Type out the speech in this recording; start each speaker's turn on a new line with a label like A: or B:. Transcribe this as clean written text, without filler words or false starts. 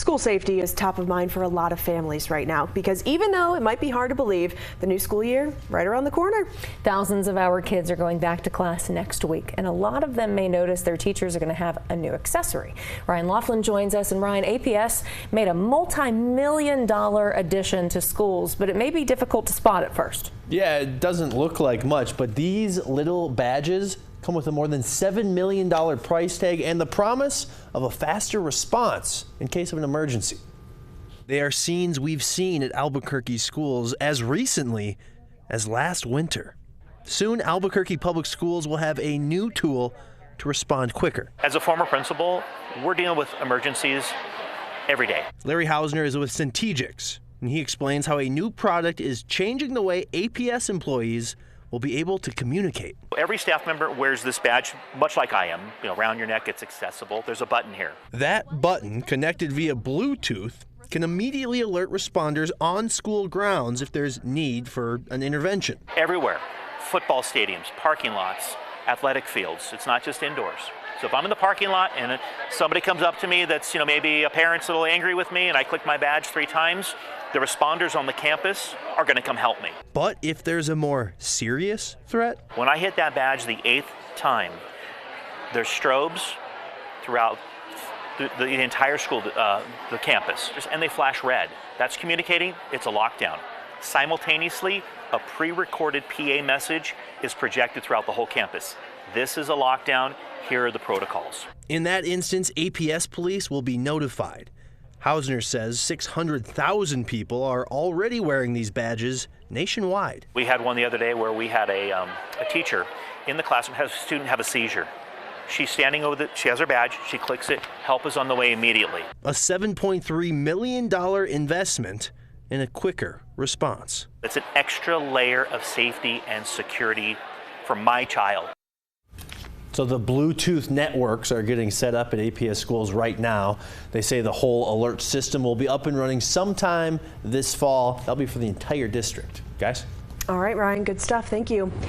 A: School safety is top of mind for a lot of families right now because even though it might be hard to believe, the new school year right around the corner.
B: Thousands of our kids are going back to class next week, and a lot of them may notice their teachers are going to have a new accessory. Ryan Laughlin joins us, and Ryan, APS made a multi-million-dollar addition to schools, but it may be difficult to spot at first.
C: Yeah, it doesn't look like much, but these little badges come with a more than $7 million price tag and the promise of a faster response in case of an emergency. They are scenes we've seen at Albuquerque schools as recently as last winter. Soon, Albuquerque Public Schools will have a new tool to respond quicker.
D: As a former principal, we're dealing with emergencies every day.
C: Larry Hausner is with Centegix, and he explains how a new product is changing the way APS employees will be able to communicate.
D: Every staff member wears this badge, much like I am. Around your neck, it's accessible. There's a button here.
C: That button, connected via Bluetooth, can immediately alert responders on school grounds if there's need for an intervention.
D: Everywhere. Football stadiums, parking lots, athletic fields. It's not just indoors. So if I'm in the parking lot and somebody comes up to me that's, maybe a parent's a little angry with me and I click my badge 3 times, the responders on the campus are going to come help me.
C: But if there's a more serious threat?
D: When I hit that badge the 8th time, there's strobes throughout the entire school, the campus, and they flash red. That's communicating it's a lockdown. Simultaneously, a pre-recorded PA message is projected throughout the whole campus. This is a lockdown. Here are the protocols.
C: In that instance, APS police will be notified. Hausner says 600,000 people are already wearing these badges nationwide.
D: We had one the other day where we had a teacher in the classroom had a student have a seizure. She's standing over she has her badge, she clicks it, help is on the way immediately.
C: A $7.3 million investment in a quicker response.
D: It's an extra layer of safety and security for my child.
C: So the Bluetooth networks are getting set up at APS schools right now. They say the whole alert system will be up and running sometime this fall. That'll be for the entire district. Guys?
A: All right, Ryan, good stuff. Thank you.